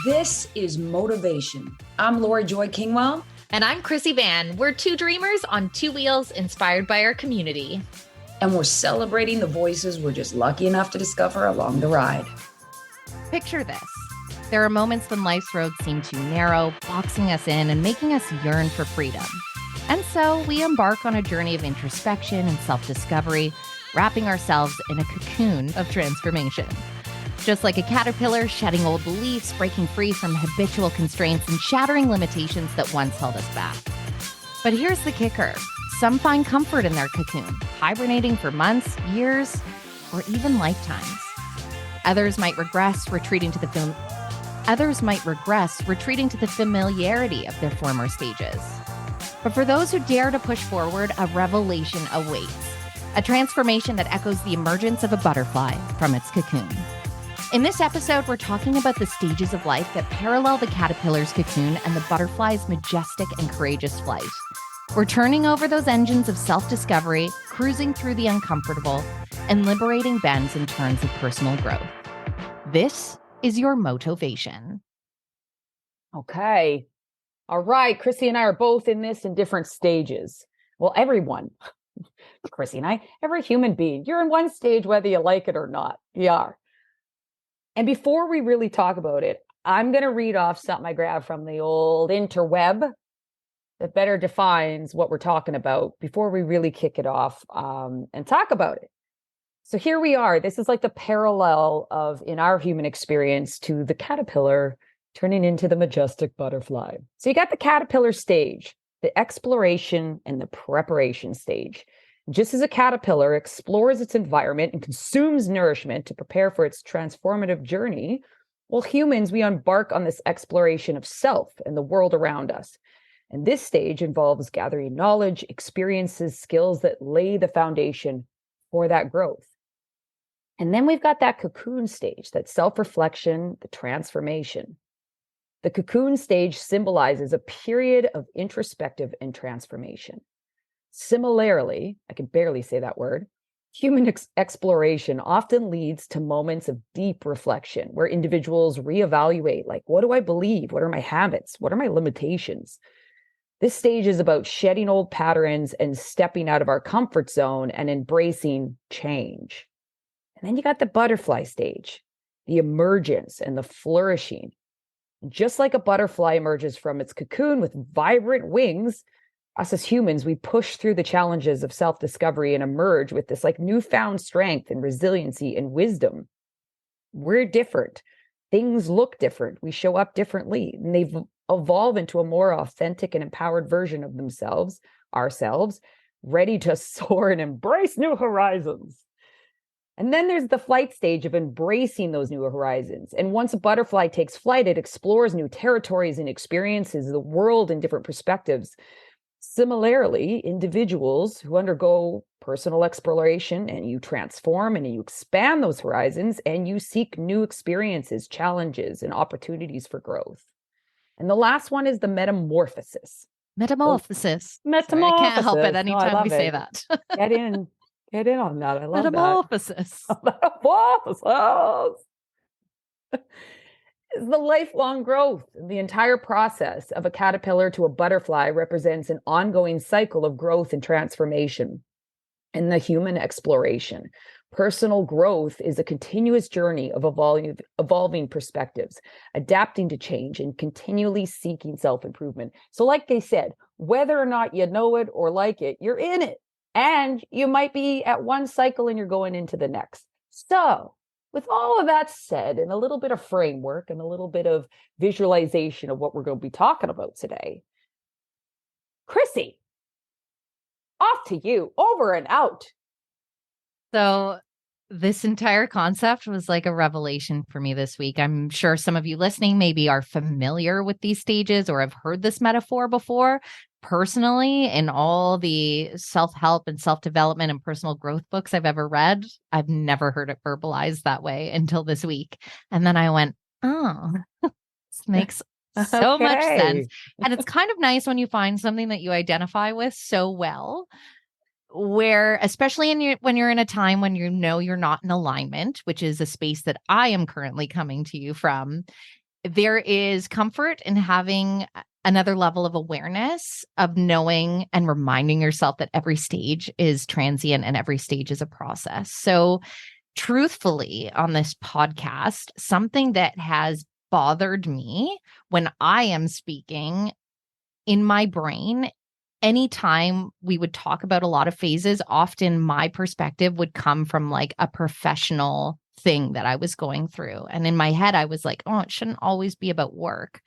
This is Motivation. I'm Lori Joy Kingwell. And I'm Chrissy Van. We're two dreamers on two wheels inspired by our community. And we're celebrating the voices we're just lucky enough to discover along the ride. Picture this. There are moments when life's roads seem too narrow, boxing us in and making us yearn for freedom. And so we embark on a journey of introspection and self-discovery, wrapping ourselves in a cocoon of transformation. Just like a caterpillar, shedding old beliefs, breaking free from habitual constraints, and shattering limitations that once held us back. But here's the kicker. Some find comfort in their cocoon, hibernating for months, years, or even lifetimes. Others might regress, retreating to the familiarity of their former stages. But for those who dare to push forward, a revelation awaits. A transformation that echoes the emergence of a butterfly from its cocoon. In this episode, we're talking about the stages of life that parallel the caterpillar's cocoon and the butterfly's majestic and courageous flight. We're turning over those engines of self-discovery, cruising through the uncomfortable, and liberating bends and turns of personal growth. This is your motivation. Okay. All right. Chrissy and I are both in this in different stages. Well, everyone, Chrissy and I, every human being, you're in one stage whether you like it or not. You are. And before we really talk about it, I'm going to read off something I grabbed from the old interweb that better defines what we're talking about before we really kick it off and talk about it. So here we are. This is like the parallel of, in our human experience, to the caterpillar turning into the majestic butterfly. So you got the caterpillar stage, the exploration and the preparation stage. Just as a caterpillar explores its environment and consumes nourishment to prepare for its transformative journey, well, humans, we embark on this exploration of self and the world around us. And this stage involves gathering knowledge, experiences, skills that lay the foundation for that growth. And then we've got that cocoon stage, that self-reflection, the transformation. The cocoon stage symbolizes a period of introspective and transformation. Similarly, I can barely say that word, human exploration often leads to moments of deep reflection where individuals reevaluate, like, what do I believe? What are my habits? What are my limitations? This stage is about shedding old patterns and stepping out of our comfort zone and embracing change. And then you got the butterfly stage, the emergence and the flourishing. Just like a butterfly emerges from its cocoon with vibrant wings, us as humans, we push through the challenges of self-discovery and emerge with this like newfound strength and resiliency and wisdom. We're different. Things look different. We show up differently, and they evolve into a more authentic and empowered version of ourselves, ready to soar and embrace new horizons. And then there's the flight stage of embracing those new horizons. And once a butterfly takes flight, it explores new territories and experiences the world in different perspectives. Similarly, individuals who undergo personal exploration and you transform and you expand those horizons and you seek new experiences, challenges, and opportunities for growth. And the last one is the metamorphosis. Metamorphosis. Metamorphosis. Sorry, I can't help it anytime we it. say that. Get in on that. I love Metamorphosis. that. Metamorphosis. Is the lifelong growth. The entire process of a caterpillar to a butterfly represents an ongoing cycle of growth and transformation. In the human exploration, personal growth is a continuous journey of evolving perspectives, adapting to change, and continually seeking self-improvement. So like they said, whether or not you know it or like it, you're in it. And you might be at one cycle and you're going into the next. So with all of that said, and a little bit of framework and a little bit of visualization of what we're going to be talking about today, Chrissy, off to you, over and out. So this entire concept was like a revelation for me this week. I'm sure some of you listening maybe are familiar with these stages or have heard this metaphor before. Personally, in all the self-help and self-development and personal growth books I've ever read, I've never heard it verbalized that way until this week. And then I went, oh, this makes so much sense. And it's kind of nice when you find something that you identify with so well, where, especially when you're in a time when you know you're not in alignment, which is a space that I am currently coming to you from. there is comfort in having another level of awareness of knowing and reminding yourself that every stage is transient and every stage is a process. So truthfully, on this podcast, something that has bothered me when I am speaking in my brain, anytime we would talk about a lot of phases, often my perspective would come from like a professional thing that I was going through. And in my head, I was like, oh, it shouldn't always be about work.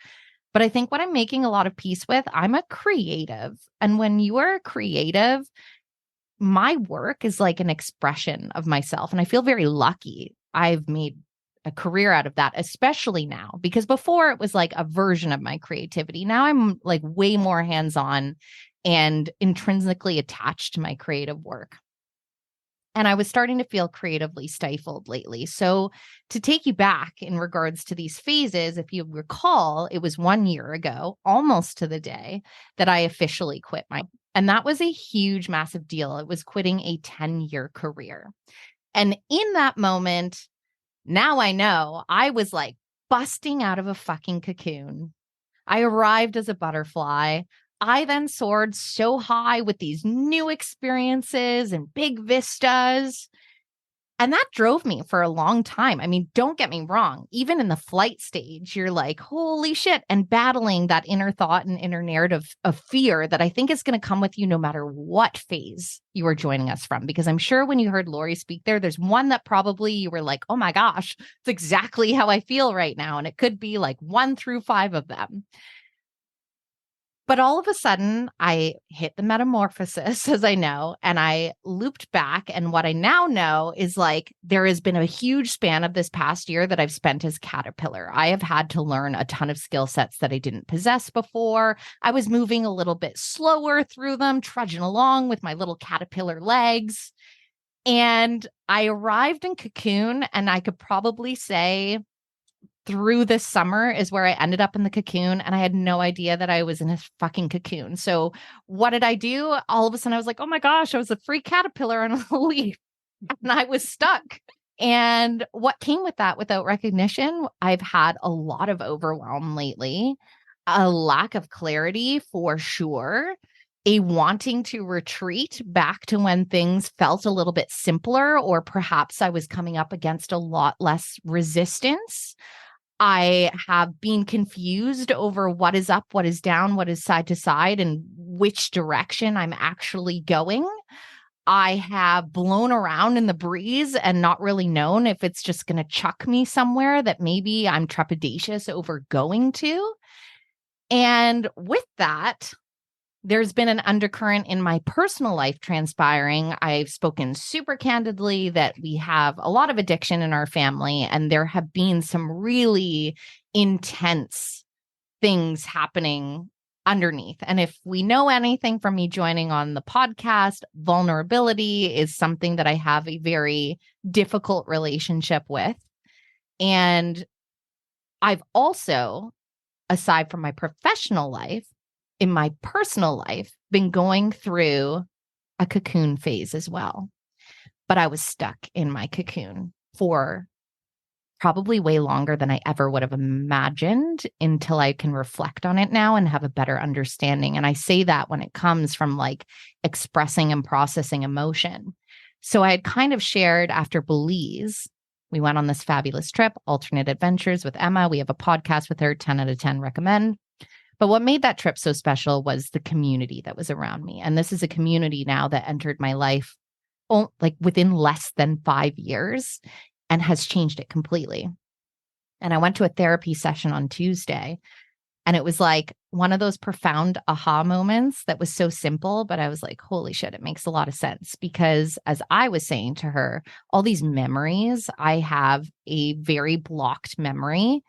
But I think what I'm making a lot of peace with, I'm a creative. And when you are a creative, my work is like an expression of myself. And I feel very lucky I've made a career out of that, especially now, because before it was like a version of my creativity. Now I'm like way more hands-on and intrinsically attached to my creative work. And I was starting to feel creatively stifled lately. So to take you back in regards to these phases, if you recall, it was 1 year ago, almost to the day, that I officially quit and that was a huge, massive deal. It was quitting a 10-year career. And in that moment, now I know I was like busting out of a fucking cocoon. I arrived as a butterfly. I then soared so high with these new experiences and big vistas. And that drove me for a long time. I mean, don't get me wrong. Even in the flight stage, you're like, holy shit, and battling that inner thought and inner narrative of fear that I think is going to come with you no matter what phase you are joining us from. Because I'm sure when you heard Lori speak there's one that probably you were like, oh my gosh, it's exactly how I feel right now. And it could be like 1 through 5 of them. But all of a sudden, I hit the metamorphosis, as I know, and I looped back. And what I now know is like there has been a huge span of this past year that I've spent as caterpillar. I have had to learn a ton of skill sets that I didn't possess before. I was moving a little bit slower through them, trudging along with my little caterpillar legs. And I arrived in cocoon, and I could probably say through this summer is where I ended up in the cocoon, and I had no idea that I was in a fucking cocoon. So what did I do? All of a sudden I was like, oh my gosh, I was a free caterpillar on a leaf and I was stuck. And what came with that without recognition? I've had a lot of overwhelm lately, a lack of clarity for sure, a wanting to retreat back to when things felt a little bit simpler, or perhaps I was coming up against a lot less resistance. I have been confused over what is up, what is down, what is side to side, and which direction I'm actually going. I have blown around in the breeze and not really known if it's just going to chuck me somewhere that maybe I'm trepidatious over going to. And with that, there's been an undercurrent in my personal life transpiring. I've spoken super candidly that we have a lot of addiction in our family, and there have been some really intense things happening underneath. And if we know anything from me joining on the podcast, vulnerability is something that I have a very difficult relationship with. And I've also, aside from my professional life, in my personal life, been going through a cocoon phase as well. But I was stuck in my cocoon for probably way longer than I ever would have imagined until I can reflect on it now and have a better understanding. And I say that when it comes from like expressing and processing emotion. So I had kind of shared after Belize, we went on this fabulous trip, Alternate Adventures with Emma. We have a podcast with her, 10 out of 10 recommend. But what made that trip so special was the community that was around me. And this is a community now that entered my life like within less than 5 years and has changed it completely. And I went to a therapy session on Tuesday, and it was like one of those profound aha moments that was so simple, but I was like, holy shit, it makes a lot of sense. Because as I was saying to her, all these memories, I have a very blocked memory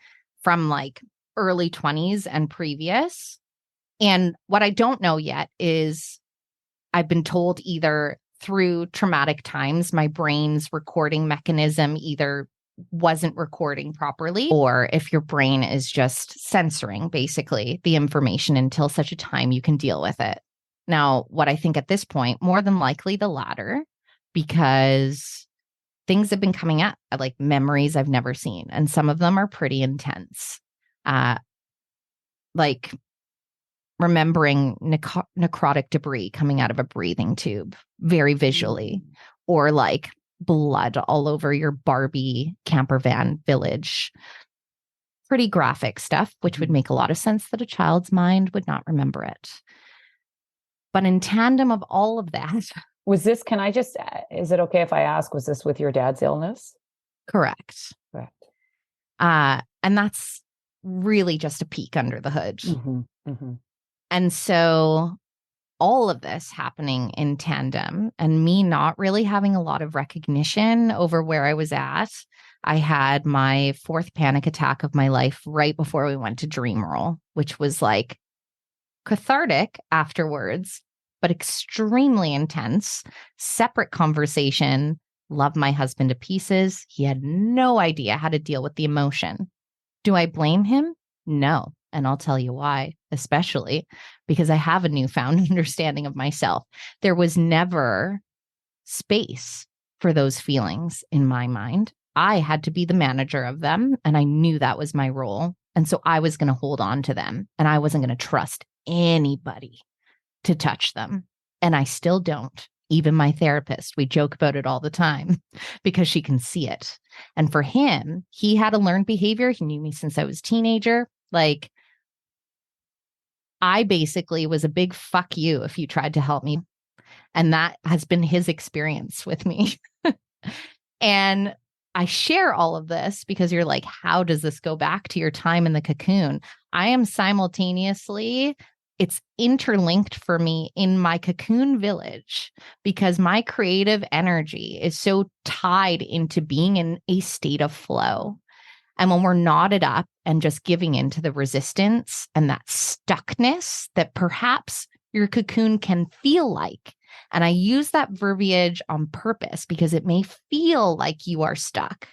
from like early 20s and previous. And what I don't know yet is I've been told either through traumatic times, my brain's recording mechanism either wasn't recording properly, or if your brain is just censoring basically the information until such a time you can deal with it. Now, what I think at this point, more than likely the latter, because things have been coming up, like memories I've never seen, and some of them are pretty intense. uh, like remembering necrotic debris coming out of a breathing tube very visually, or like blood all over your Barbie camper van village. Pretty graphic stuff, which would make a lot of sense that a child's mind would not remember it. But in tandem of all of that. Was this, is it okay if I ask, was this with your dad's illness? Correct. Correct. And that's really just a peek under the hood. Mm-hmm. Mm-hmm. And so all of this happening in tandem and me not really having a lot of recognition over where I was at. I had my 4th panic attack of my life right before we went to Dream Roll, which was like cathartic afterwards, but extremely intense. Separate conversation. Love my husband to pieces. He had no idea how to deal with the emotion. Do I blame him? No. And I'll tell you why, especially because I have a newfound understanding of myself. There was never space for those feelings in my mind. I had to be the manager of them, and I knew that was my role. And so I was going to hold on to them, and I wasn't going to trust anybody to touch them. And I still don't. Even my therapist, we joke about it all the time because she can see it. And for him, he had a learned behavior. He knew me since I was a teenager. Like, I basically was a big fuck you if you tried to help me. And that has been his experience with me. And I share all of this because you're like, how does this go back to your time in the cocoon? I am simultaneously, it's interlinked for me in my cocoon village because my creative energy is so tied into being in a state of flow. And when we're knotted up and just giving into the resistance and that stuckness that perhaps your cocoon can feel like. And I use that verbiage on purpose because it may feel like you are stuck,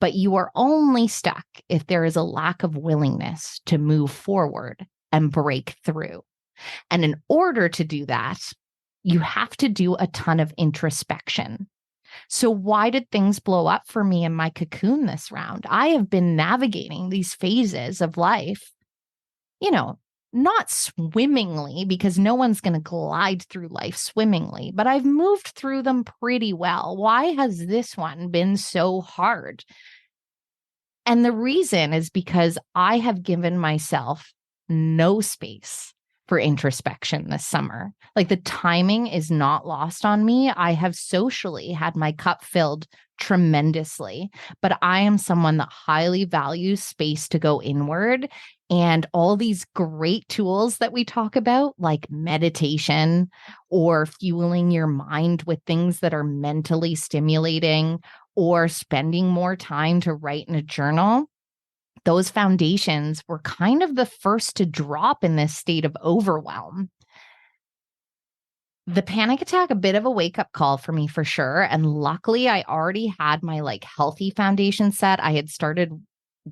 but you are only stuck if there is a lack of willingness to move forward and break through. And in order to do that, you have to do a ton of introspection. So why did things blow up for me in my cocoon this round? I have been navigating these phases of life, not swimmingly, because no one's going to glide through life swimmingly, but I've moved through them pretty well. Why has this one been so hard? And the reason is because I have given myself no space for introspection this summer. Like, the timing is not lost on me. I have socially had my cup filled tremendously, but I am someone that highly values space to go inward. And all these great tools that we talk about, like meditation or fueling your mind with things that are mentally stimulating, or spending more time to write in a journal, those foundations were kind of the first to drop in this state of overwhelm. The panic attack, a bit of a wake-up call for me for sure. And luckily, I already had my healthy foundation set. I had started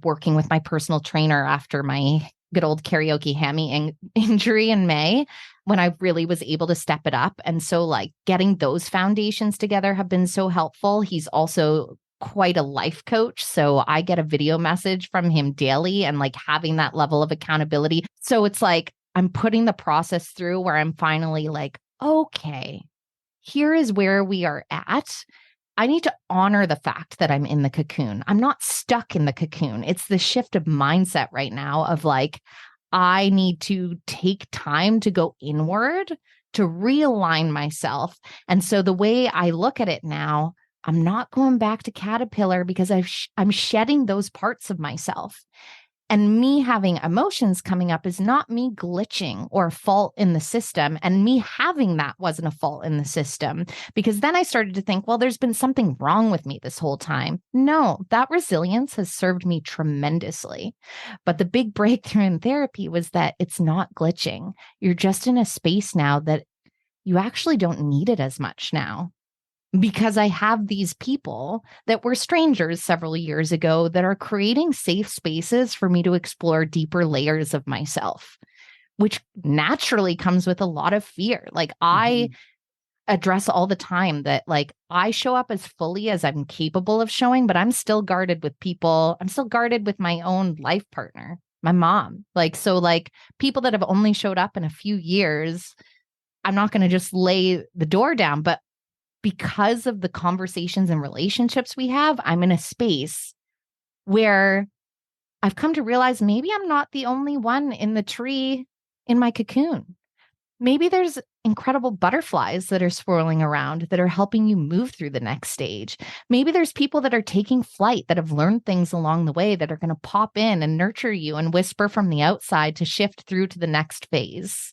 working with my personal trainer after my good old karaoke hammy injury in May, when I really was able to step it up. And so getting those foundations together have been so helpful. He's also quite a life coach. So I get a video message from him daily, and having that level of accountability. So it's I'm putting the process through where I'm finally okay, here is where we are at. I need to honor the fact that I'm in the cocoon. I'm not stuck in the cocoon. It's the shift of mindset right now of I need to take time to go inward, to realign myself. And so the way I look at it now, I'm not going back to caterpillar because I'm shedding those parts of myself. And me having emotions coming up is not me glitching or a fault in the system. And me having that wasn't a fault in the system, because then I started to think, well, there's been something wrong with me this whole time. No, that resilience has served me tremendously. But the big breakthrough in therapy was that it's not glitching. You're just in a space now that you actually don't need it as much now. Because I have these people that were strangers several years ago that are creating safe spaces for me to explore deeper layers of myself, which naturally comes with a lot of fear. I address all the time that I show up as fully as I'm capable of showing, but I'm still guarded with people. I'm still guarded with my own life partner. my mom. Like people that have only showed up in a few years, I'm not going to just lay the door down, but because of the conversations and relationships we have, I'm in a space where I've come to realize maybe I'm not the only one in the tree in my cocoon. Maybe there's incredible butterflies that are swirling around that are helping you move through the next stage. Maybe there's people that are taking flight that have learned things along the way that are going to pop in and nurture you and whisper from the outside to shift through to the next phase.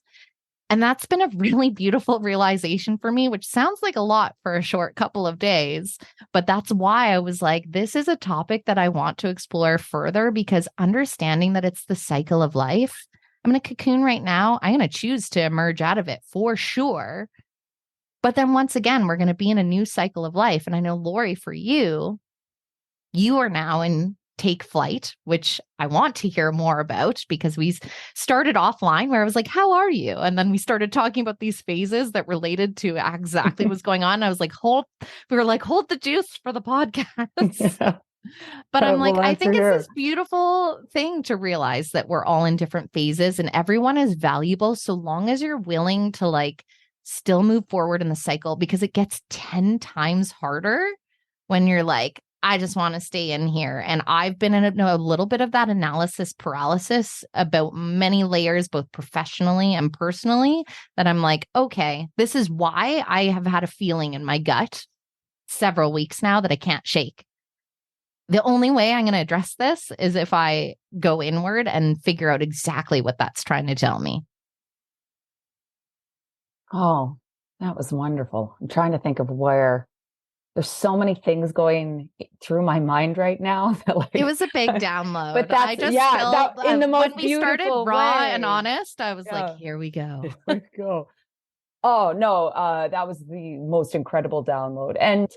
And that's been a really beautiful realization for me, which sounds like a lot for a short couple of days. But that's why I was like, this is a topic that I want to explore further, because understanding that it's the cycle of life. I'm in a cocoon right now. I'm going to choose to emerge out of it for sure. But then once again, we're going to be in a new cycle of life. And I know, Lori, for you, you are now in take flight, which I want to hear more about, because we started offline where I was like, how are you? And then we started talking about these phases that related to exactly what's going on. I was like, hold the juice for the podcast. Yeah. But I'm like, I think it's here. this beautiful thing to realize that we're all in different phases and everyone is valuable so long as you're willing to like still move forward in the cycle, because it gets 10 times harder when you're like, I just want to stay in here. And I've been in a little bit of that analysis paralysis about many layers, both professionally and personally, that I'm like, okay, this is why I have had a feeling in my gut several weeks now that I can't shake. The only way I'm going to address this is if I go inward and figure out exactly what that's trying to tell me. Oh, that was wonderful. I'm trying to think of where there's so many things going through my mind right now. That like, it was a big download. But that's, I just that, in the most when we started raw and honest, I was like, here we go. Here we go. Oh, no, that was the most incredible download. And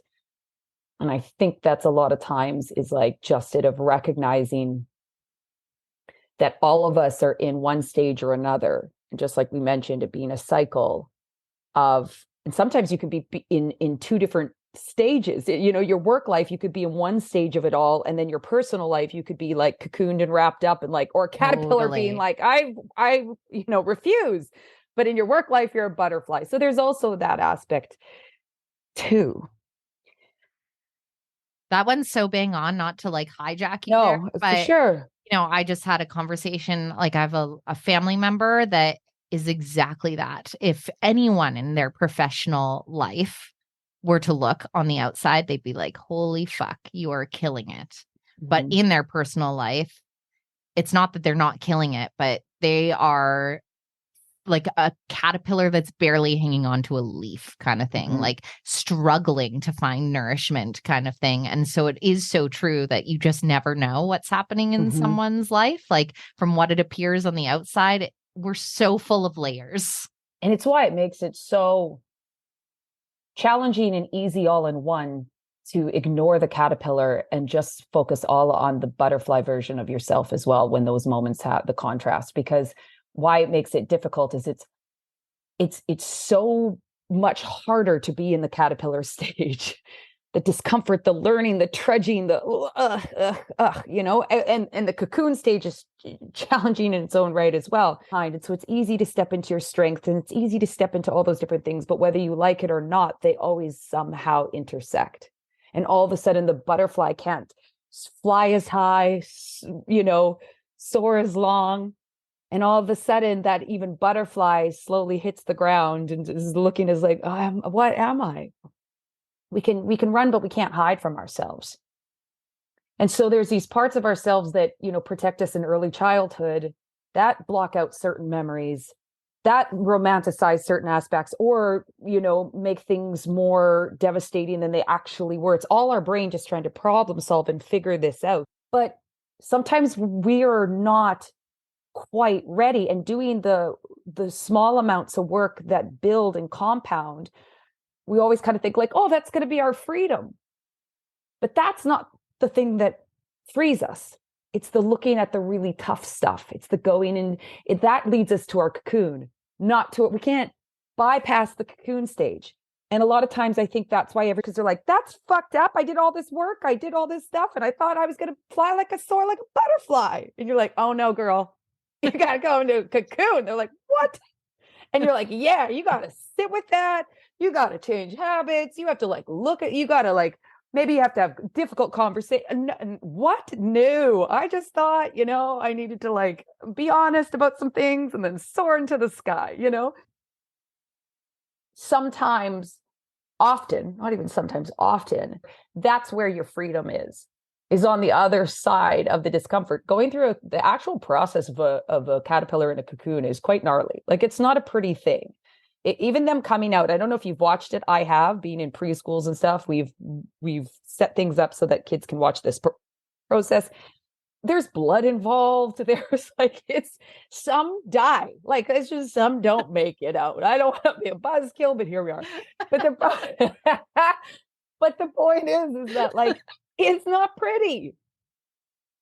I think that's a lot of times is like just it of recognizing that all of us are in one stage or another. And just like we mentioned, it being a cycle of, and sometimes you can be in two different stages. You know, your work life, you could be in one stage of it all. And then your personal life, you could be like cocooned and wrapped up and like, or a caterpillar being like, I refuse. But in your work life, you're a butterfly. So there's also that aspect too. That one's so bang on, not to like hijack you. No, there, for but, sure. You know, I just had a conversation. Like I have a family member that is exactly that. If anyone in their professional life were to look on the outside, they'd be like, holy fuck, you are killing it. Mm-hmm. But in their personal life, it's not that they're not killing it, but they are like a caterpillar that's barely hanging on to a leaf kind of thing, like struggling to find nourishment kind of thing. And so it is so true that you just never know what's happening in someone's life. Like from what it appears on the outside, we're so full of layers. And it's why it makes it so challenging and easy all in one to ignore the caterpillar and just focus all on the butterfly version of yourself as well when those moments have the contrast. Because why it makes it difficult is it's so much harder to be in the caterpillar stage. The discomfort, the learning, the trudging, the and the cocoon stage is challenging in its own right as well. And so it's easy to step into your strength and it's easy to step into all those different things, but whether you like it or not, they always somehow intersect. And all of a sudden the butterfly can't fly as high, soar as long. And all of a sudden that even butterfly slowly hits the ground and is looking as like, what am I? We can run, but we can't hide from ourselves. And so there's these parts of ourselves that, protect us in early childhood that block out certain memories, that romanticize certain aspects or, make things more devastating than they actually were. It's all our brain just trying to problem solve and figure this out. But sometimes we are not quite ready, and doing the small amounts of work that build and compound, we always kind of think like, oh, that's going to be our freedom. But that's not the thing that frees us. It's the looking at the really tough stuff. It's the going in. That leads us to our cocoon, not to it. We can't bypass the cocoon stage. And a lot of times I think that's why because they're like, that's fucked up. I did all this work. I did all this stuff. And I thought I was going to fly like a soar, like a butterfly. And you're like, oh no, girl, you got to go into a cocoon. They're like, what? And you're like, yeah, you got to sit with that. You got to change habits. You have to like, you got to like, maybe you have to have difficult conversation. What? No, I just thought, I needed to like be honest about some things and then soar into the sky, Sometimes, often, not even sometimes, often, that's where your freedom is on the other side of the discomfort. Going through the actual process of a caterpillar in a cocoon is quite gnarly. Like, it's not a pretty thing. Even them coming out, I don't know if you've watched it. I have, being in preschools and stuff. We've set things up so that kids can watch this process. There's blood involved. There's like, some die. Like, it's just some don't make it out. I don't want to be a buzzkill, but here we are. But the point is that like, it's not pretty.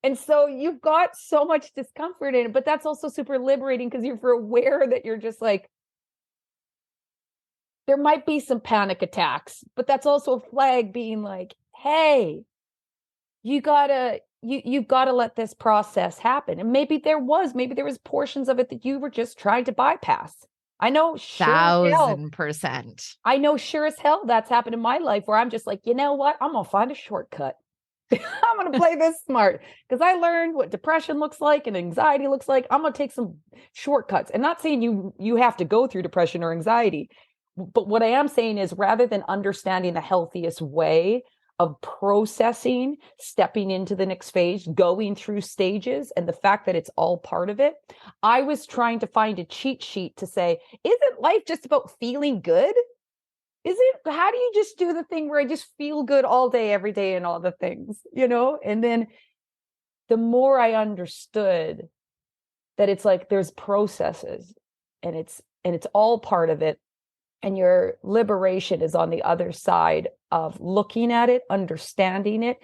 And so you've got so much discomfort in it, but that's also super liberating because you're aware that you're just like, there might be some panic attacks, but that's also a flag being like, hey, you've got to let this process happen. And maybe there was portions of it that you were just trying to bypass. I know, 1,000%. I know sure as hell that's happened in my life where I'm just like, you know what? I'm going to find a shortcut. I'm going to play this smart because I learned what depression looks like and anxiety looks like. I'm going to take some shortcuts, and not saying you have to go through depression or anxiety. But what I am saying is, rather than understanding the healthiest way of processing, stepping into the next phase, going through stages, and the fact that it's all part of it, I was trying to find a cheat sheet to say, isn't life just about feeling good? How do you just do the thing where I just feel good all day, every day, and all the things, And then the more I understood that it's like there's processes and it's all part of it. And your liberation is on the other side of looking at it, understanding it,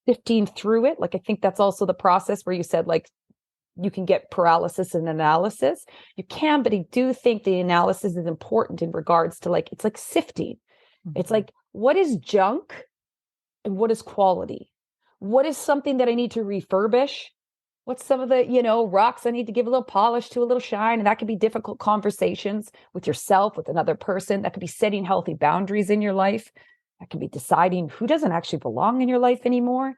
sifting through it. Like, I think that's also the process where you said, like, you can get paralysis and analysis. You can, but I do think the analysis is important in regards to like, it's like sifting. Mm-hmm. It's like, what is junk and what is quality? What is something that I need to refurbish? What's some of the, rocks I need to give a little polish to, a little shine? And that could be difficult conversations with yourself, with another person. That could be setting healthy boundaries in your life. That can be deciding who doesn't actually belong in your life anymore.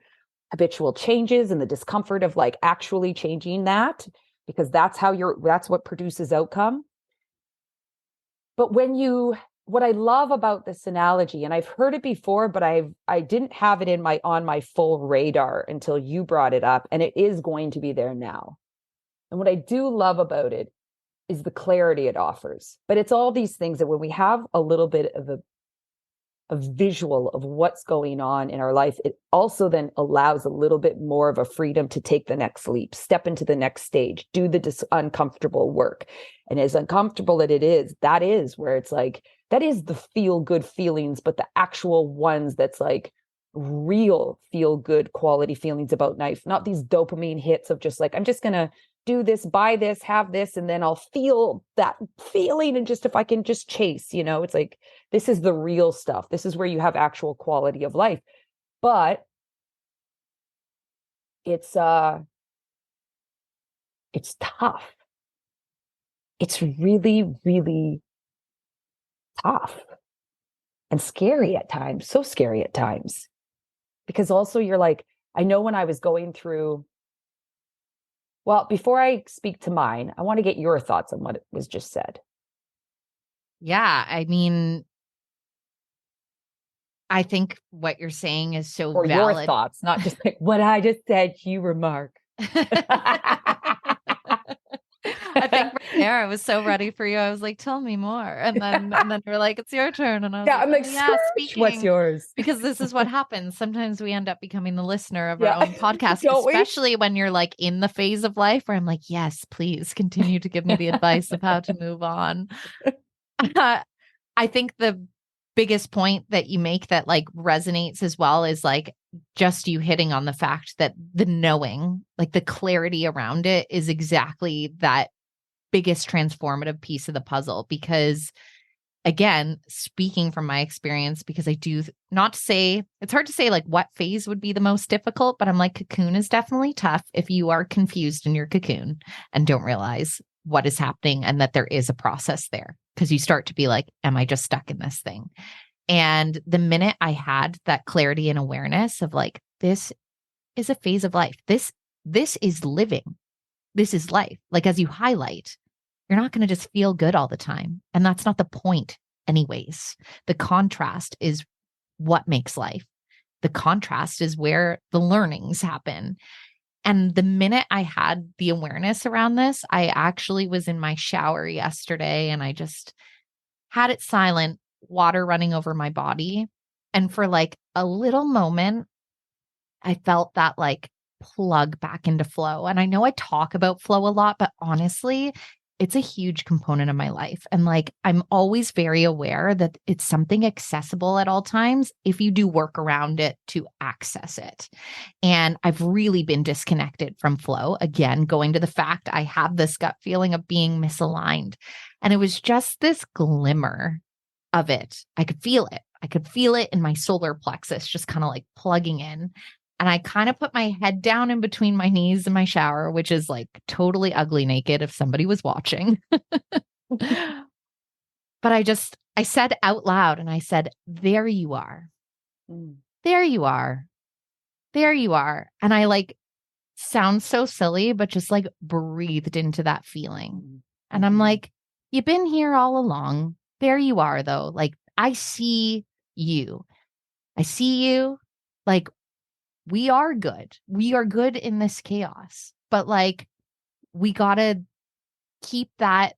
Habitual changes and the discomfort of like actually changing that, because that's what produces outcome. But what I love about this analogy, and I've heard it before, but I didn't have it on my full radar until you brought it up, and it is going to be there now. And what I do love about it is the clarity it offers. But it's all these things that when we have a little bit of a visual of what's going on in our life, it also then allows a little bit more of a freedom to take the next leap, step into the next stage, do the uncomfortable work. And as uncomfortable as it is, that is where it's like, that is the feel good feelings, but the actual ones that's like real feel good quality feelings about life, not these dopamine hits of just like, I'm just going to do this, buy this, have this, and then I'll feel that feeling. And just, if I can just chase, it's like, this is the real stuff. This is where you have actual quality of life. But it's tough. It's really, really tough and scary at times. So scary at times, because also you're like, I know when I was going through, well, before I speak to mine, I want to get your thoughts on what was just said. Yeah. I mean, I think what you're saying is so or valid. Your thoughts, not just like what I just said, you remark. I think right there, I was so ready for you. I was like, tell me more. And then you're like, it's your turn. And I was I'm like, yeah, speaking. What's yours? Because this is what happens. Sometimes we end up becoming the listener of our own podcast, especially when you're like in the phase of life where I'm like, yes, please continue to give me the advice of how to move on. I think the biggest point that you make that like resonates as well is like just you hitting on the fact that the knowing, like the clarity around it, is exactly that biggest transformative piece of the puzzle. Because again, speaking from my experience, because I do not to say, it's hard to say like what phase would be the most difficult, but I'm like, cocoon is definitely tough if you are confused in your cocoon and don't realize what is happening and that there is a process there. Because you start to be like, am I just stuck in this thing? And the minute I had that clarity and awareness of like, this is a phase of life. This is living. This is life. Like, as you highlight, you're not going to just feel good all the time. And that's not the point anyways. The contrast is what makes life. The contrast is where the learnings happen. And the minute I had the awareness around this, I actually was in my shower yesterday and I just had it silent, water running over my body. And for like a little moment, I felt that like plug back into flow. And I know I talk about flow a lot, but honestly, it's a huge component of my life. And like, I'm always very aware that it's something accessible at all times if you do work around it to access it. And I've really been disconnected from flow. Again, going to the fact I have this gut feeling of being misaligned. And it was just this glimmer of it. I could feel it. I could feel it in my solar plexus, just kind of like plugging in. And I kind of put my head down in between my knees in my shower, which is like totally ugly naked if somebody was watching. But I said out loud and I said, there you are. There you are. There you are. And I like sounds so silly, but just like breathed into that feeling. And I'm like, you've been here all along. There you are, though. Like, I see you. I see you. Like, we are good. We are good in this chaos. But like, we got to keep that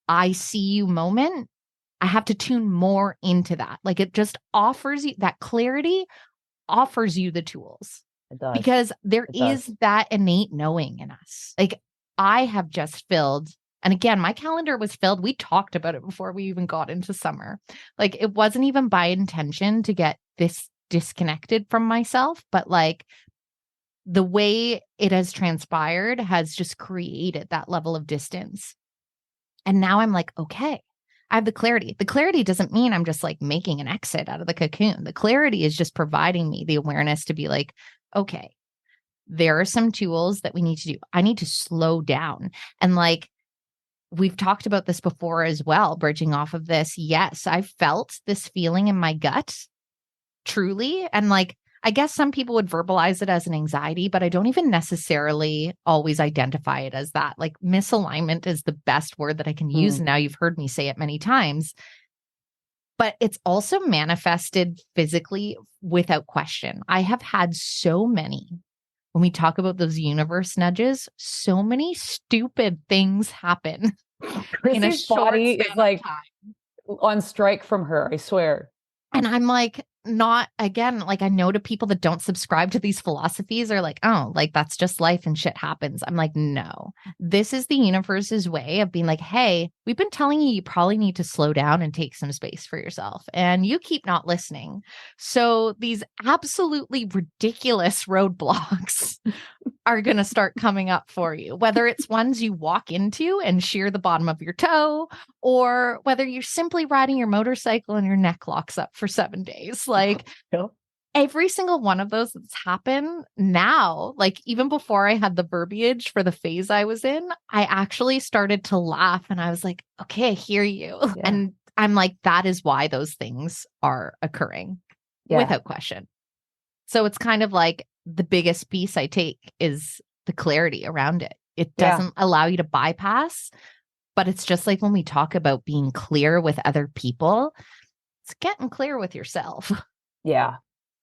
I see you moment. I have to tune more into that. Like, it just offers you that clarity, offers you the tools. It does. Because there is that innate knowing in us. Like, I have just filled, and again, my calendar was filled. We talked about it before we even got into summer. Like, it wasn't even by intention to get this disconnected from myself, but like the way it has transpired has just created that level of distance. And now I'm like, okay, I have the clarity. The clarity doesn't mean I'm just like making an exit out of the cocoon. The clarity is just providing me the awareness to be like, okay, there are some tools that we need to do. I need to slow down. And like, we've talked about this before as well, bridging off of this. Yes, I felt this feeling in my gut, truly. And like, I guess some people would verbalize it as an anxiety, but I don't even necessarily always identify it as that. Like, misalignment is the best word that I can use. And now you've heard me say it many times, but it's also manifested physically without question. I have had so many, when we talk about those universe nudges, so many stupid things happen. Chrissy's body is like on strike from her, I swear. And I'm like, not again, like, I know to people that don't subscribe to these philosophies are like, oh, like that's just life and shit happens. I'm like, no, this is the universe's way of being like, hey, we've been telling you probably need to slow down and take some space for yourself. And you keep not listening. So these absolutely ridiculous roadblocks are going to start coming up for you, whether it's ones you walk into and shear the bottom of your toe, or whether you're simply riding your motorcycle and your neck locks up for 7 days. Like, every single one of those that's happened now, like even before I had the verbiage for the phase I was in, I actually started to laugh and I was like, okay, I hear you. Yeah. And I'm like, that is why those things are occurring without question. So it's kind of like, the biggest piece I take is the clarity around it. It doesn't allow you to bypass, but it's just like when we talk about being clear with other people, it's getting clear with yourself. Yeah.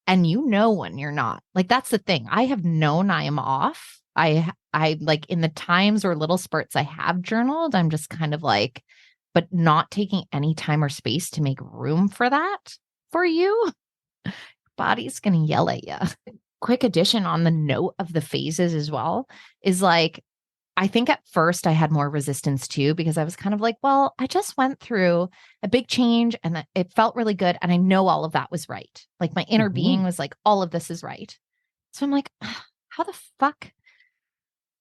And you know when you're not. Like, that's the thing. I have known I am off. I like in the times or little spurts I have journaled, I'm just kind of like, but not taking any time or space to make room for that for you. Body's going to yell at you. Quick addition on the note of the phases as well is like, I think at first I had more resistance too, because I was kind of like, well, I just went through a big change and it felt really good. And I know all of that was right. Like, my inner being was like, all of this is right. So I'm like, how the fuck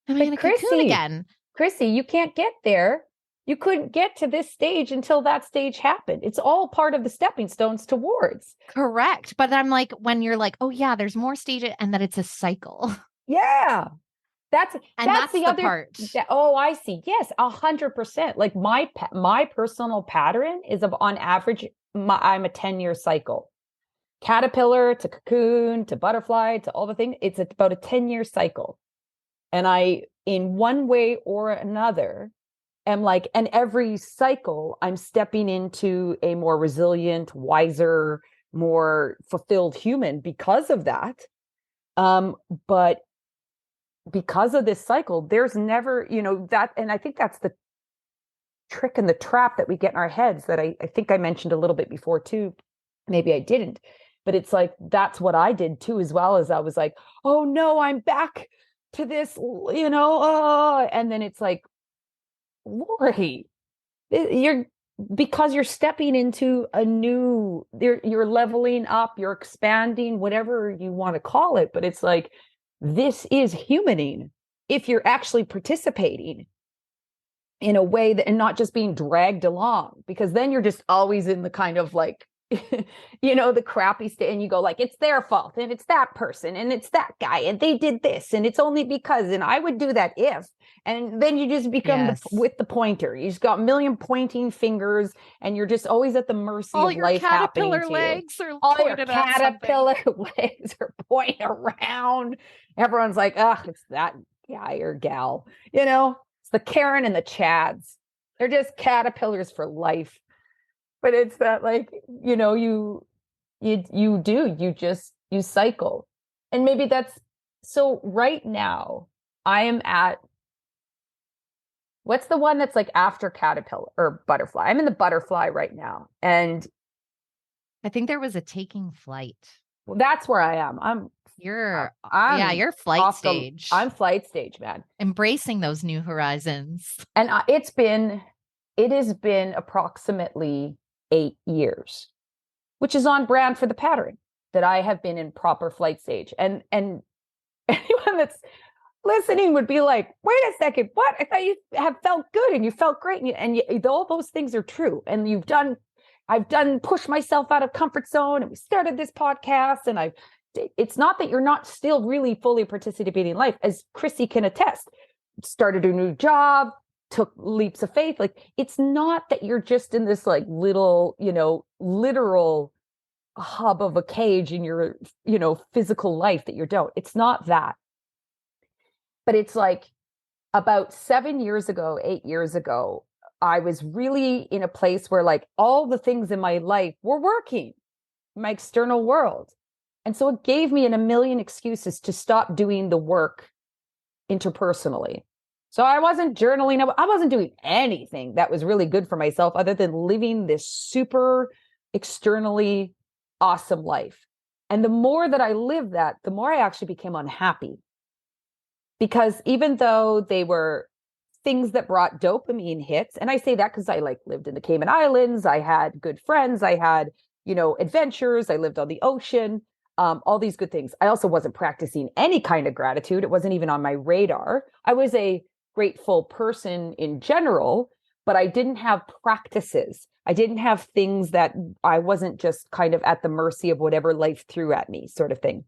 am I going to cocoon again? Chrissy, you can't get there You couldn't get to this stage until that stage happened. It's all part of the stepping stones towards. Correct. But I'm like, when you're like, oh yeah, there's more stages, and that it's a cycle. Yeah. That's the other part. Oh, I see. Yes, 100%. Like my personal pattern is of, on average, I'm a 10-year cycle. Caterpillar to cocoon to butterfly to all the things. It's about a 10-year cycle. And I, in one way or another, am like, and every cycle I'm stepping into a more resilient, wiser, more fulfilled human because of that. But because of this cycle, there's never, that, and I think that's the trick and the trap that we get in our heads that I think I mentioned a little bit before too. Maybe I didn't, but it's like, that's what I did too, as well. As I was like, oh no, I'm back to this, and then it's like, Lori, because you're stepping into a new, you're leveling up, you're expanding, whatever you want to call it. But it's like, this is humaning if you're actually participating in a way that, and not just being dragged along, because then you're just always in the kind of like, the crappy state, and you go like, it's their fault, and it's that person, and it's that guy, and they did this, and it's only because, and I would do that if, and then you just become with the pointer. You just got a million pointing fingers, and you're just always at the mercy of life happening to you. All your caterpillar legs are pointing around. Everyone's like, oh, it's that guy or gal. It's the Karen and the Chads. They're just caterpillars for life. But it's that, like, you cycle. And maybe that's, so right now I am at, what's the one that's like after caterpillar or butterfly? I'm in the butterfly right now. And I think there was a taking flight. Well, that's where I am. You're flight stage. I'm flight stage, man. Embracing those new horizons. And it has been approximately 8 years, which is on brand for the pattern that I have been in proper flight stage. And anyone that's listening would be like, wait a second, what? I thought you have felt good and you felt great. And all those things are true. And I've done push myself out of comfort zone, and we started this podcast, and it's not that you're not still really fully participating in life, as Chrissy can attest. Started a new job, took leaps of faith. Like, it's not that you're just in this like little, literal hub of a cage in your, physical life that you don't. It's not that. But it's like about 8 years ago, I was really in a place where like all the things in my life were working, my external world. And so it gave me a million excuses to stop doing the work interpersonally. So I wasn't journaling. I wasn't doing anything that was really good for myself other than living this super externally awesome life. And the more that I lived that, the more I actually became unhappy. Because even though they were things that brought dopamine hits, and I say that because I like lived in the Cayman Islands, I had good friends, I had, adventures, I lived on the ocean, all these good things. I also wasn't practicing any kind of gratitude. It wasn't even on my radar. I was a grateful person in general, but I didn't have practices. I didn't have things that I wasn't just kind of at the mercy of whatever life threw at me, sort of thing.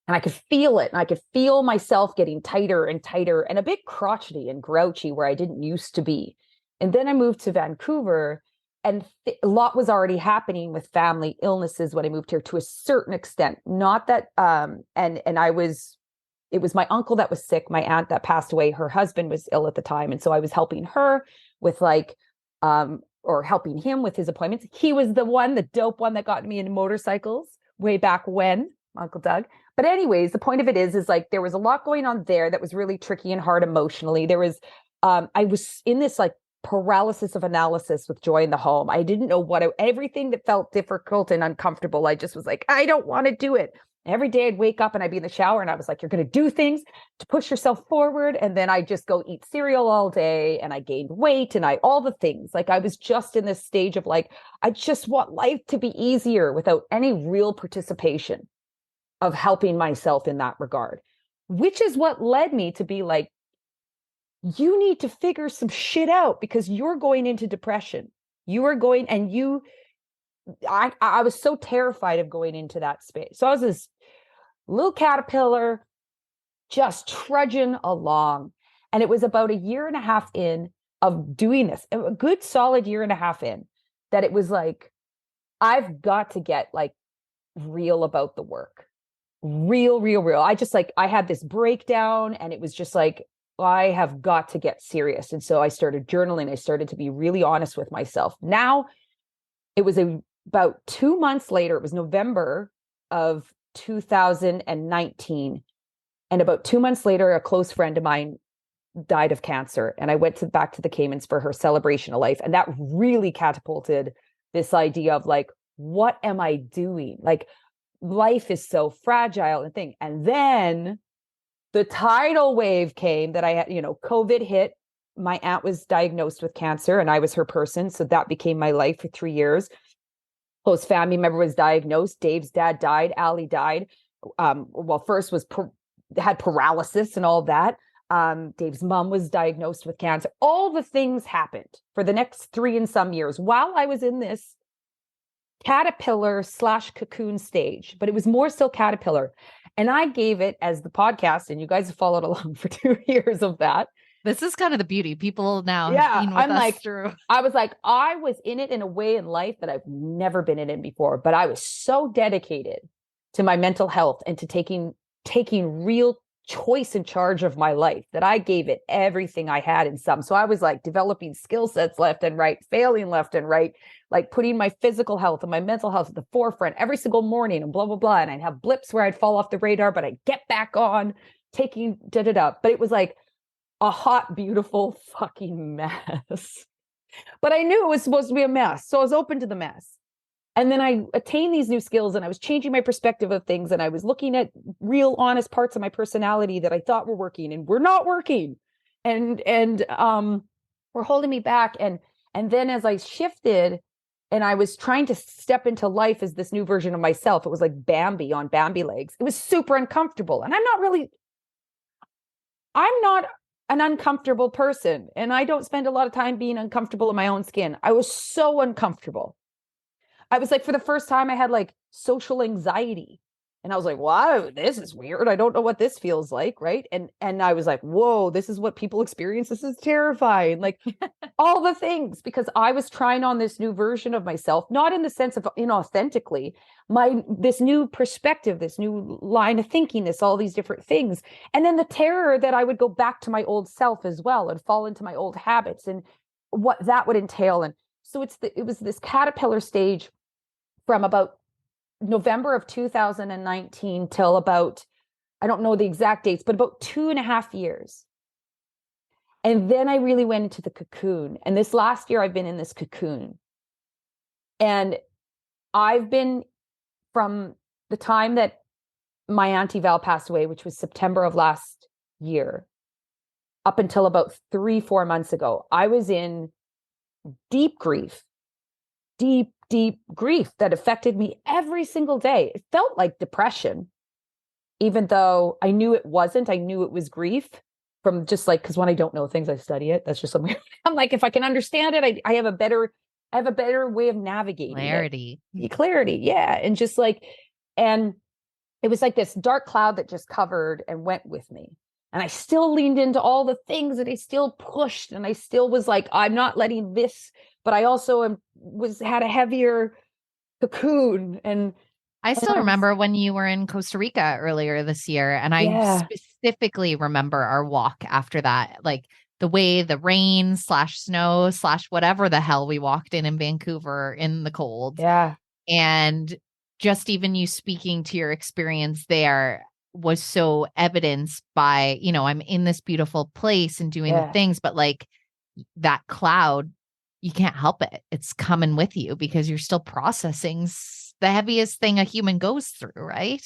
And I could feel it. And I could feel myself getting tighter and tighter and a bit crotchety and grouchy where I didn't used to be. And then I moved to Vancouver, and a lot was already happening with family illnesses when I moved here, to a certain extent. Not that, it was my uncle that was sick, my aunt that passed away, her husband was ill at the time. And so I was helping her with or helping him with his appointments. He was the dope one that got me into motorcycles way back when, Uncle Doug. But anyways, the point of it is like, there was a lot going on there that was really tricky and hard emotionally. There was, I was in this like paralysis of analysis with Joy in the Home. I didn't know everything that felt difficult and uncomfortable. I just was like, I don't want to do it. Every day I'd wake up and I'd be in the shower and I was like, you're going to do things to push yourself forward. And then I just go eat cereal all day, and I gained weight and all the things. Like, I was just in this stage of like, I just want life to be easier without any real participation of helping myself in that regard, which is what led me to be like, you need to figure some shit out because you're going into depression. You are going, and I was so terrified of going into that space. So I was this little caterpillar just trudging along. And it was about a year and a half in of doing this, a good solid year and a half in, that it was like, I've got to get like real about the work. Real. I had this breakdown, and it was just like, I have got to get serious. And so I started journaling. I started to be really honest with myself. Now it was about 2 months later, it was November of 2019. And about 2 months later, a close friend of mine died of cancer. And I went back to the Caymans for her celebration of life. And that really catapulted this idea of like, what am I doing? Like, life is so fragile and thing. And then the tidal wave came that I had, COVID hit. My aunt was diagnosed with cancer and I was her person. So that became my life for 3 years. Close family member was diagnosed. Dave's dad died. Allie died. First had paralysis and all that. Dave's mom was diagnosed with cancer. All the things happened for the next 3 and some years while I was in this caterpillar / cocoon stage, but it was more so caterpillar. And I gave it as the podcast, and you guys have followed along for 2 years of that. This is kind of the beauty. People now have been with us through. I was like, I was in it in a way in life that I've never been in it before, but I was so dedicated to my mental health and to taking real choice in charge of my life that I gave it everything I had in some. So I was like developing skill sets left and right, failing left and right, like putting my physical health and my mental health at the forefront every single morning and blah, blah, blah. And I'd have blips where I'd fall off the radar, but I'd get back on taking da-da-da. But it was like a hot, beautiful fucking mess. But I knew it was supposed to be a mess. So I was open to the mess. And then I attained these new skills and I was changing my perspective of things. And I was looking at real honest parts of my personality that I thought were working and were not working. And were holding me back. And then as I shifted and I was trying to step into life as this new version of myself, it was like Bambi on Bambi legs. It was super uncomfortable. And I'm not an uncomfortable person. And I don't spend a lot of time being uncomfortable in my own skin. I was so uncomfortable. I was like, for the first time, I had like social anxiety. And I was like, wow, this is weird. I don't know what this feels like. Right. And I was like, whoa, this is what people experience. This is terrifying. Like all the things, because I was trying on this new version of myself, not in the sense of inauthentically, this new perspective, this new line of thinking, all these different things. And then the terror that I would go back to my old self as well and fall into my old habits and what that would entail. And so it was this caterpillar stage from about November of 2019 till about, I don't know the exact dates, but about 2.5 years. And then I really went into the cocoon. And this last year, I've been in this cocoon. And I've been, from the time that my Auntie Val passed away, which was September of last year, up until about 3-4 months ago, I was in deep grief, deep grief that affected me every single day. It felt like depression, even though I knew it wasn't. I knew it was grief from just like, because when I don't know things, I study it. That's just something I'm like, if I can understand it, I have a better way of navigating clarity. Yeah. And just like, and it was like this dark cloud that just covered and went with me. And I still leaned into all the things that I still pushed. And I still was like, I'm not letting this, but I also had a heavier cocoon. And I still remember when you were in Costa Rica earlier this year. And I specifically remember our walk after that, like the way the rain / snow / whatever the hell we walked in Vancouver in the cold. Yeah. And just even you speaking to your experience there was so evidenced by, I'm in this beautiful place and doing the things, but like that cloud, you can't help it. It's coming with you because you're still processing the heaviest thing a human goes through, right?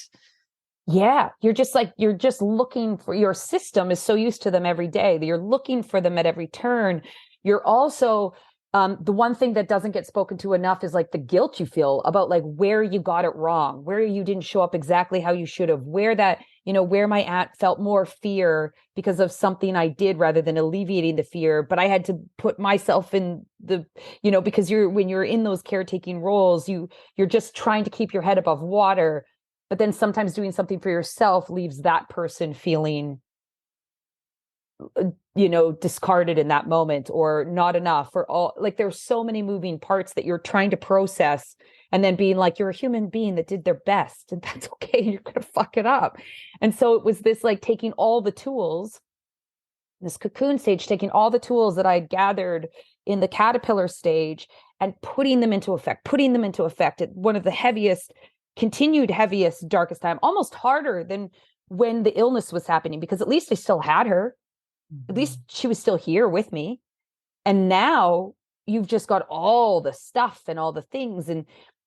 Yeah. You're just looking for, your system is so used to them every day that you're looking for them at every turn. You're also The one thing that doesn't get spoken to enough is like the guilt you feel about like where you got it wrong, where you didn't show up exactly how you should have, where that, where my aunt felt more fear because of something I did rather than alleviating the fear. But I had to put myself in the, because when you're in those caretaking roles, you're just trying to keep your head above water. But then sometimes doing something for yourself leaves that person feeling discarded in that moment or not enough or all. Like there's so many moving parts that you're trying to process, and then being like, you're a human being that did their best and that's okay, you're gonna fuck it up. And so it was this like taking all the tools, this cocoon stage, taking all the tools that I gathered in the caterpillar stage and putting them into effect at one of the heaviest, darkest time, almost harder than when the illness was happening, because at least I still had her. At least she was still here with me. And now you've just got all the stuff and all the things, and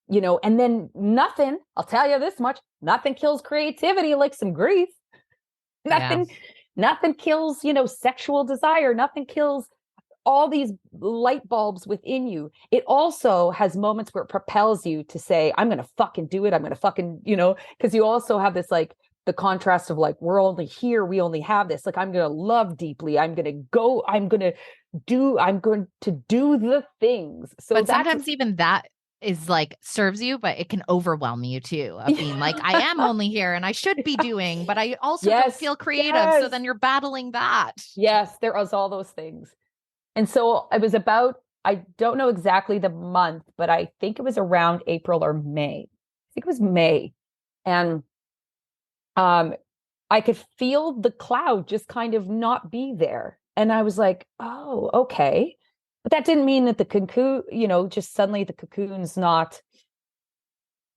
and then nothing, I'll tell you this much, nothing kills creativity like some grief. Nothing kills, sexual desire. Nothing kills all these light bulbs within you. It also has moments where it propels you to say, I'm going to fucking do it. I'm going to fucking, because you also have this like the contrast of like, we're only here, we only have this. Like, I'm going to love deeply. I'm going to do the things. So but sometimes even that is like serves you, but it can overwhelm you too, of being like, I am only here and I should be doing, but I also don't feel creative. Yes. So then you're battling that. Yes, there was all those things. And so it was about, I don't know exactly the month, but I think it was around April or May. I think it was May. And I could feel the cloud just kind of not be there. And I was like, oh, okay. But that didn't mean that the cocoon, just suddenly the cocoon's not,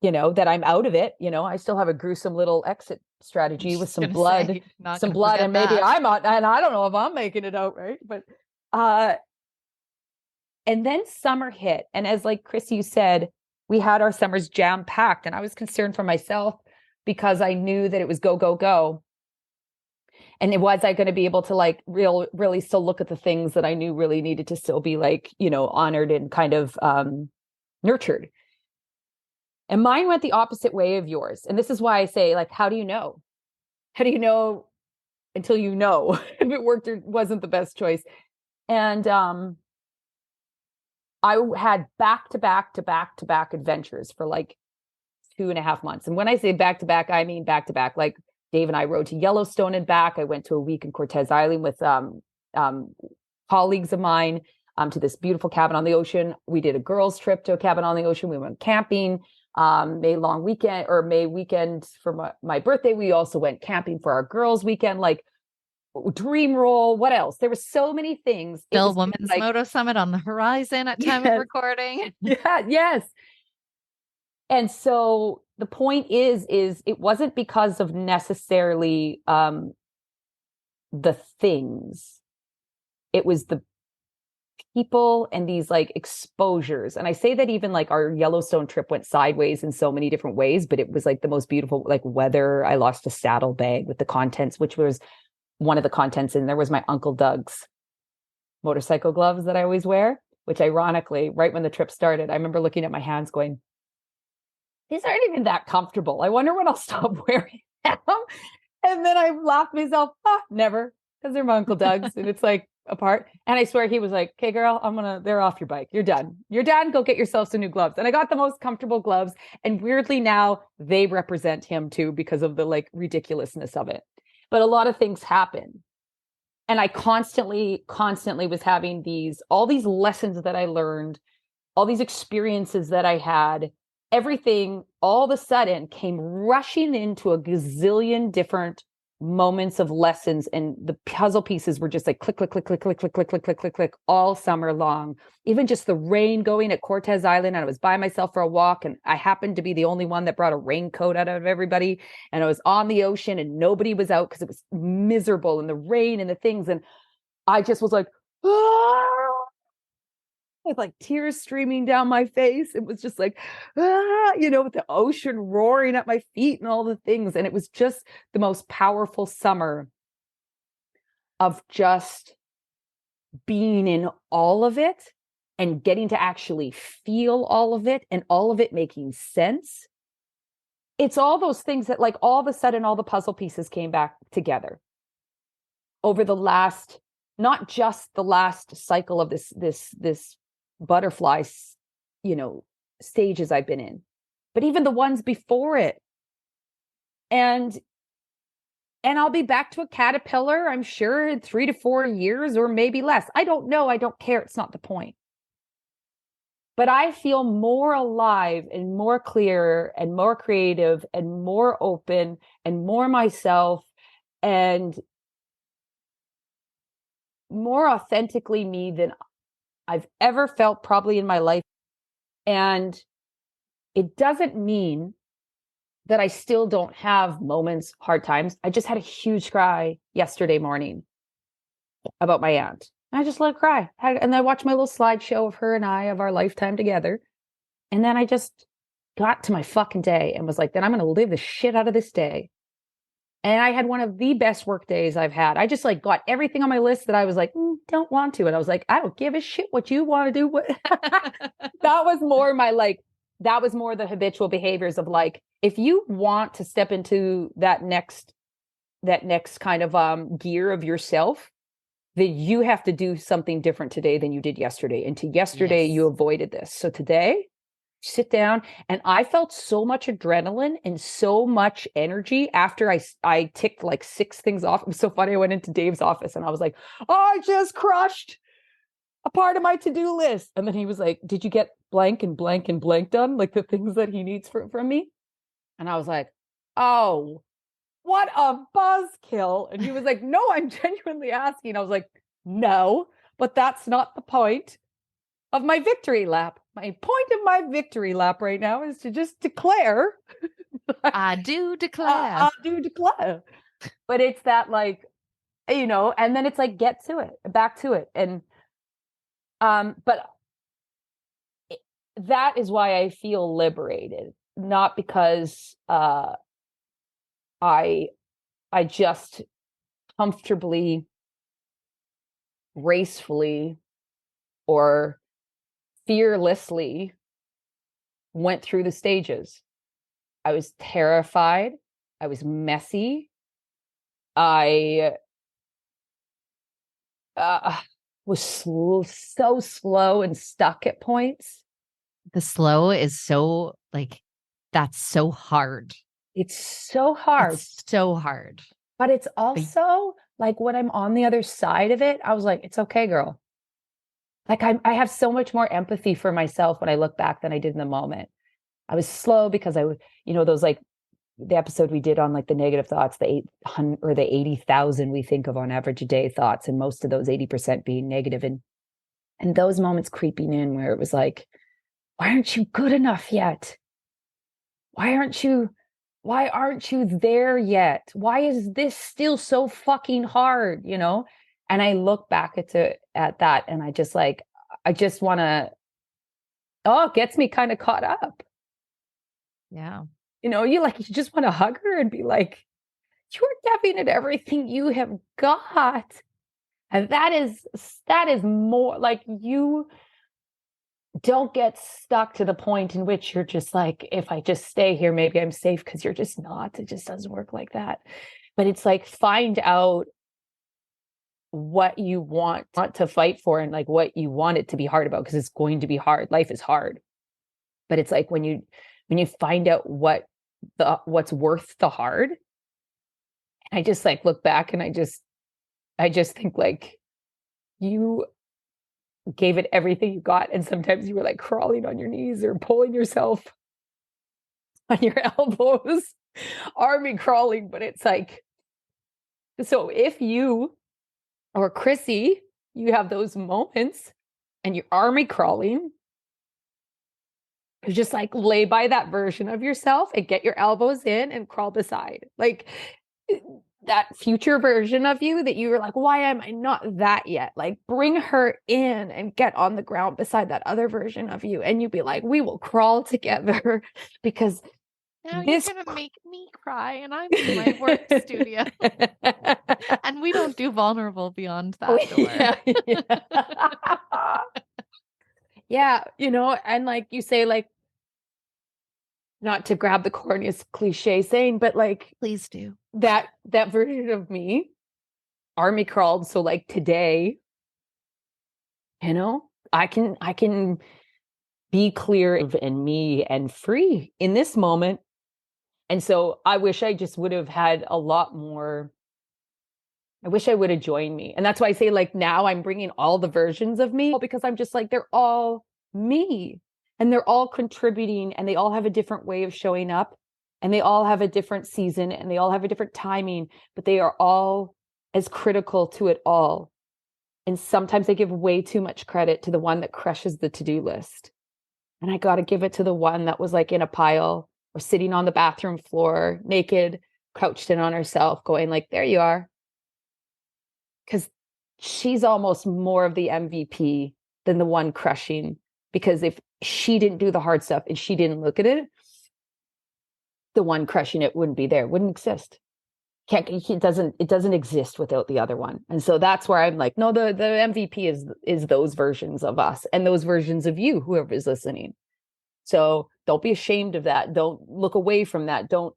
that I'm out of it. I still have a gruesome little exit strategy with some blood, and maybe I'm not, and I don't know if I'm making it out right. But, and then summer hit. And as like Chris, you said, we had our summers jam packed, and I was concerned for myself because I knew that it was go, go, go. And was I going to be able to like really still look at the things that I knew really needed to still be like, honored and kind of nurtured. And mine went the opposite way of yours. And this is why I say, like, how do you know? How do you know until you know if it worked or wasn't the best choice? And I had back to back adventures for like 2.5 months. And when I say back to back, I mean back to back. Like Dave and I rode to Yellowstone and back. I went to a week in Cortez Island with colleagues of mine to this beautiful cabin on the ocean. We did a girls' trip to a cabin on the ocean. We went camping. May weekend for my birthday. We also went camping for our girls' weekend. Like dream roll. What else? There were so many things. Still Women's Moto Summit on the horizon at time of recording. Yeah. Yes. And so the point is it wasn't because of necessarily the things. It was the people and these like exposures. And I say that even like our Yellowstone trip went sideways in so many different ways, but it was like the most beautiful, like weather. I lost a saddle bag with the contents, which was one of the contents. And there was my Uncle Doug's motorcycle gloves that I always wear, which ironically, right when the trip started, I remember looking at my hands going, these aren't even that comfortable. I wonder when I'll stop wearing them. And then I laughed myself, never, because they're my Uncle Doug's and it's like apart. And I swear he was like, okay, girl, they're off your bike. You're done. Go get yourself some new gloves. And I got the most comfortable gloves. And weirdly now they represent him too, because of the like ridiculousness of it. But a lot of things happen. And I constantly was having all these lessons that I learned, all these experiences that I had. Everything all of a sudden came rushing into a gazillion different moments of lessons, and the puzzle pieces were just like click, click, click, click, click, click, click, click, click, click, click, all summer long. Even just the rain going at Cortez Island, and I was by myself for a walk, and I happened to be the only one that brought a raincoat out of everybody, and I was on the ocean, and nobody was out because it was miserable, and the rain and the things, and I just was like, with like tears streaming down my face. It was just like, with the ocean roaring at my feet and all the things. And it was just the most powerful summer of just being in all of it and getting to actually feel all of it and all of it making sense. It's all those things that like all of a sudden all the puzzle pieces came back together over the last, not just the last cycle of this butterfly, stages I've been in, but even the ones before it. And I'll be back to a caterpillar, I'm sure, in 3 to 4 years or maybe less. I don't know. I don't care. It's not the point. But I feel more alive and more clear and more creative and more open and more myself and more authentically me than I've ever felt probably in my life. And it doesn't mean that I still don't have moments, hard times. I just had a huge cry yesterday morning about my aunt. I just let it cry. And I watched my little slideshow of her and I, of our lifetime together. And then I just got to my fucking day and was like, then I'm going to live the shit out of this day. And I had one of the best work days I've had. I just like got everything on my list that I was like, don't want to. And I was like, I don't give a shit what you want to do. That was more that was more the habitual behaviors of like, if you want to step into that next kind of gear of yourself, that you have to do something different today than you did yesterday. And to yesterday, you avoided this. So today, sit down. And I felt so much adrenaline and so much energy after I ticked like 6 things off. It was so funny. I went into Dave's office and I was like, oh, I just crushed a part of my to-do list. And then he was like, did you get blank and blank and blank done? Like the things that he needs from me. And I was like, oh, what a buzzkill. And he was like, no, I'm genuinely asking. I was like, no, but that's not the point of my victory lap. My point of my victory lap right now is to just declare. I do declare. I do declare. But it's that like, and then it's like, get to it, back to it. And, but that is why I feel liberated, not because, I just comfortably, gracefully, or fearlessly went through the stages. I was terrified. I was messy. I was so slow and stuck at points. The slow is so like, that's so hard. It's so hard. It's so hard. But it's also like when I'm on the other side of it, I was like, it's okay, girl. Like I have so much more empathy for myself when I look back than I did in the moment. I was slow because I would, those like the episode we did on like the negative thoughts, the 800 or the 80,000 we think of on average a day thoughts, and most of those 80% being negative. And those moments creeping in where it was like, why aren't you good enough yet? Why aren't you there yet? Why is this still so fucking hard? And I look back at that and I just want to, it gets me kind of caught up. Yeah. You just want to hug her and be like, you're giving it everything you have got. And that is more like, you don't get stuck to the point in which you're just like, if I just stay here, maybe I'm safe, because you're just not. It just doesn't work like that. But it's like, find out what you want to fight for and like what you want it to be hard about, because it's going to be hard. Life is hard. But it's like when you find out what's worth the hard. I just like look back and I just think like, you gave it everything you got. And sometimes you were like crawling on your knees or pulling yourself on your elbows, army crawling. But it's like, so if you or Chrissy, you have those moments and you're army crawling, just like lay by that version of yourself and get your elbows in and crawl beside. Like that future version of you that you were like, why am I not that yet? Like bring her in and get on the ground beside that other version of you. And you'd be like, we will crawl together, because now you're going to make me cry and I'm in my work studio. And we don't do vulnerable beyond that door. Yeah. Yeah, and like you say, like, not to grab the corniest cliche saying, but like Please do. that version of me army crawled. So like today, I can be clear in me and free in this moment. And so I wish I just would have had a lot more. I wish I would have joined me. And that's why I say, like, now I'm bringing all the versions of me, because I'm just like, they're all me and they're all contributing and they all have a different way of showing up and they all have a different season and they all have a different timing, but they are all as critical to it all. And sometimes they give way too much credit to the one that crushes the to-do list. And I got to give it to the one that was like in a pile or sitting on the bathroom floor, naked, crouched in on herself, going like, there you are. Because she's almost more of the MVP than the one crushing. Because if she didn't do the hard stuff and she didn't look at it, the one crushing it wouldn't be there, wouldn't exist. It doesn't exist without the other one. And so that's where I'm like, no, the MVP is those versions of us and those versions of you, whoever is listening. So don't be ashamed of that. Don't look away from that. Don't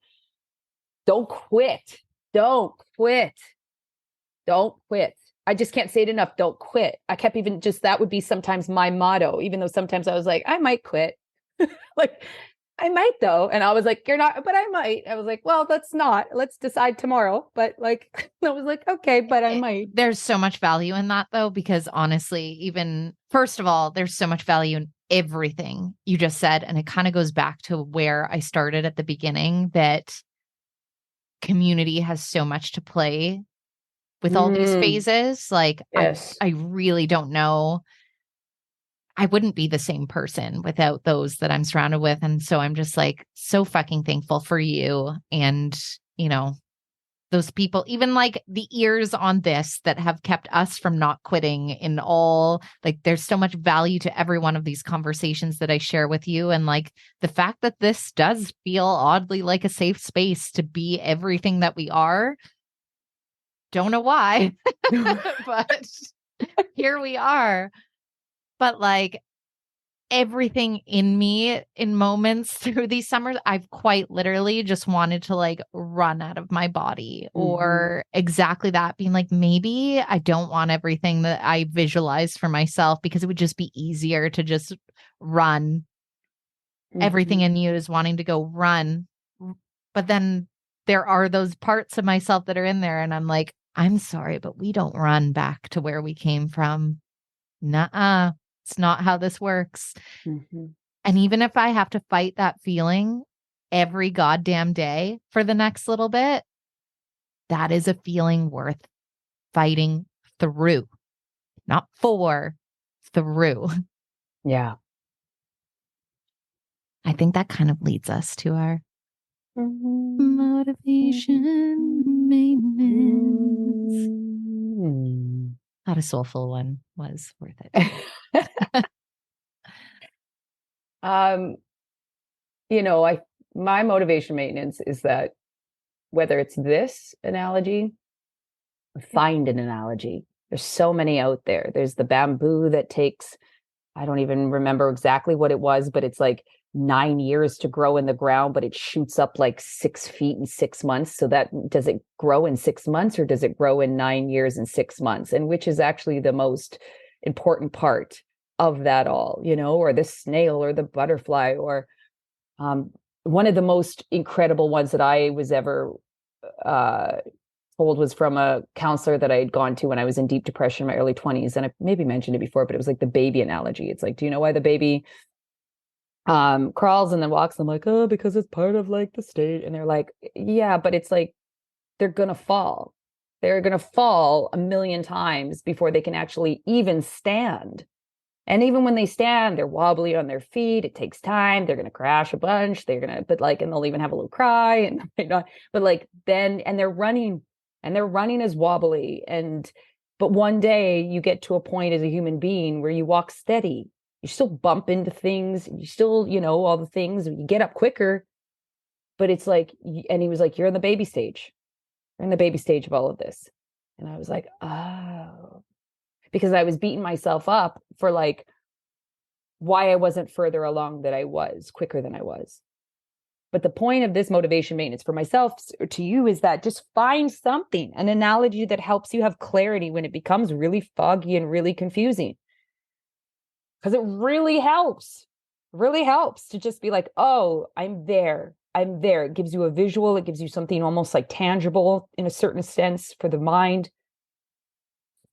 quit. Don't quit. Don't quit. I just can't say it enough. Don't quit. I kept even just, that would be sometimes my motto, even though sometimes I was like, I might quit. Like, I might though. And I was like, you're not, but I might. I was like, well, let's decide tomorrow. But like, I was like, okay, but I might. There's so much value in that though, because honestly, even first of all, there's so much value in everything you just said. And it kind of goes back to where I started at the beginning, that community has so much to play with all these phases. Like, yes. I really don't know. I wouldn't be the same person without those that I'm surrounded with. And so I'm just like so fucking thankful for you. And, those people, even like the ears on this that have kept us from not quitting in all, like, there's so much value to every one of these conversations that I share with you. And like the fact that this does feel oddly like a safe space to be everything that we are. Don't know why, but here we are. But like everything in me in moments through these summers, I've quite literally just wanted to like run out of my body or exactly that, being like, maybe I don't want everything that I visualized for myself, because it would just be easier to just run. Everything in you is wanting to go run. But then there are those parts of myself that are in there. And I'm like, I'm sorry, but we don't run back to where we came from. Nuh-uh. It's not how this works. And even if I have to fight that feeling every goddamn day for the next little bit, that is a feeling worth fighting through, not for, through. Yeah. I think that kind of leads us to our motivation maintenance. Not a soulful one, was worth it. My motivation maintenance is that whether it's this analogy, find an analogy. There's so many out there. There's the bamboo that takes, I don't even remember exactly what it was, but it's like 9 years to grow in the ground, but it shoots up like 6 feet in 6 months. So that, does it grow in 6 months or does it grow in 9 years and 6 months? And which is actually the most important part of that all, or the snail or the butterfly, or one of the most incredible ones that I was ever told was from a counselor that I had gone to when I was in deep depression in my early 20s. And I maybe mentioned it before, but it was like the baby analogy. It's like, do you know why the baby crawls and then walks? I'm like, oh, because it's part of like the state. And they're like, yeah, but it's like, they're going to fall. They're going to fall a million times before they can actually even stand. And even when they stand, they're wobbly on their feet. It takes time. They're going to crash a bunch. And they'll even have a little cry and but like then, and they're running as wobbly. But one day you get to a point as a human being where you walk steady. You still bump into things. You still, all the things. You get up quicker. But it's like, and he was like, you're in the baby stage. You're in the baby stage of all of this. And I was like, oh. Because I was beating myself up for like why I wasn't further along than I was, quicker than I was. But the point of this motivation maintenance for myself to you is that just find something, an analogy that helps you have clarity when it becomes really foggy and really confusing. Because it really helps to just be like, oh, I'm there. I'm there. It gives you a visual. It gives you something almost like tangible in a certain sense for the mind.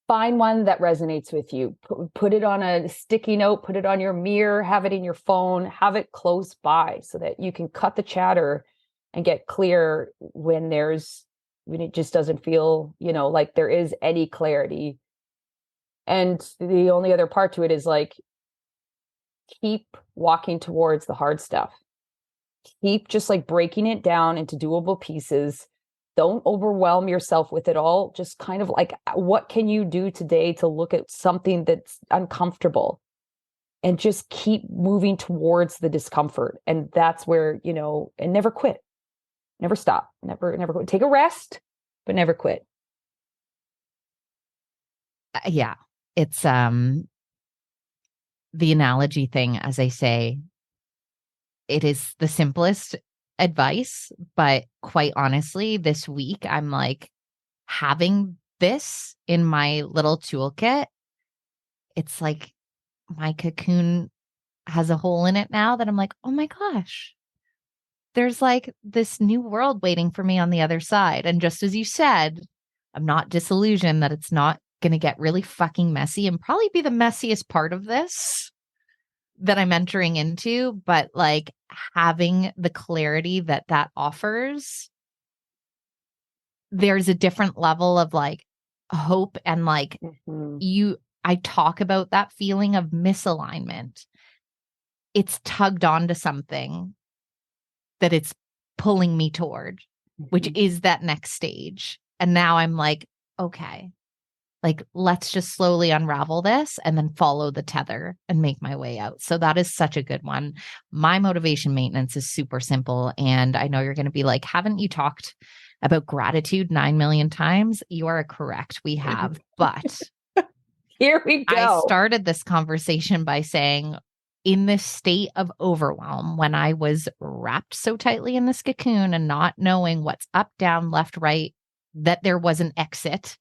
Find one that resonates with you. Put it on a sticky note, put it on your mirror, have it in your phone, have it close by so that you can cut the chatter and get clear when it just doesn't feel, like there is any clarity. And the only other part to it is like, keep walking towards the hard stuff. Keep just like breaking it down into doable pieces. Don't overwhelm yourself with it all. Just kind of like, what can you do today to look at something that's uncomfortable and just keep moving towards the discomfort. And that's where, and never quit, never stop, never quit. Take a rest, but never quit. Yeah. It's, the analogy thing, as I say, it is the simplest advice, but quite honestly, this week I'm like having this in my little toolkit. It's like my cocoon has a hole in it now that I'm like, oh my gosh, there's like this new world waiting for me on the other side. And just as you said, I'm not disillusioned that it's not going to get really fucking messy and probably be the messiest part of this that I'm entering into, but like having the clarity that offers, there's a different level of like hope and like I talk about that feeling of misalignment. It's tugged onto something that it's pulling me toward, which is that next stage. And now I'm like, okay, like, let's just slowly unravel this and then follow the tether and make my way out. So that is such a good one. My motivation maintenance is super simple. And I know you're going to be like, haven't you talked about gratitude 9 million times? You are correct. We have. But here we go. I started this conversation by saying, in this state of overwhelm, when I was wrapped so tightly in this cocoon and not knowing what's up, down, left, right, that there was an exit,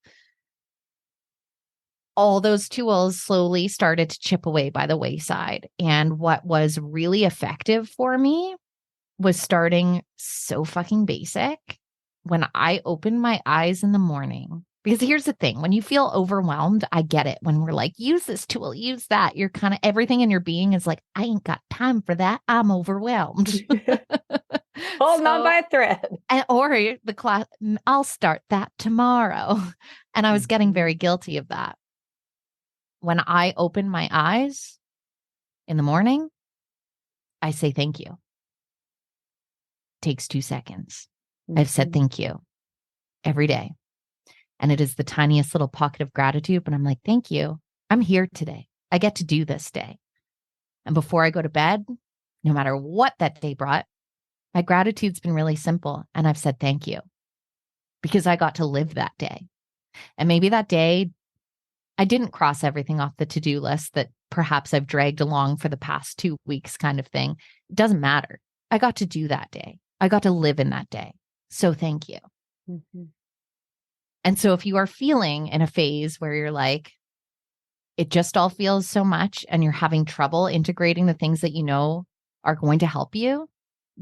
all those tools slowly started to chip away by the wayside. And what was really effective for me was starting so fucking basic. When I opened my eyes in the morning, because here's the thing, when you feel overwhelmed, I get it. When we're like, use this tool, use that, you're kind of everything in your being is like, I ain't got time for that. I'm overwhelmed. Hold on by a thread. Or the class, I'll start that tomorrow. And I was getting very guilty of that. When I open my eyes in the morning, I say thank you. Takes 2 seconds. I've said thank you every day. And it is the tiniest little pocket of gratitude, but I'm like, thank you. I'm here today. I get to do this day. And before I go to bed, no matter what that day brought, my gratitude's been really simple. And I've said thank you because I got to live that day. And maybe that day, I didn't cross everything off the to-do list that perhaps I've dragged along for the past 2 weeks kind of thing. It doesn't matter. I got to do that day. I got to live in that day. So thank you. And so if you are feeling in a phase where you're like, it just all feels so much and you're having trouble integrating the things that you know are going to help you,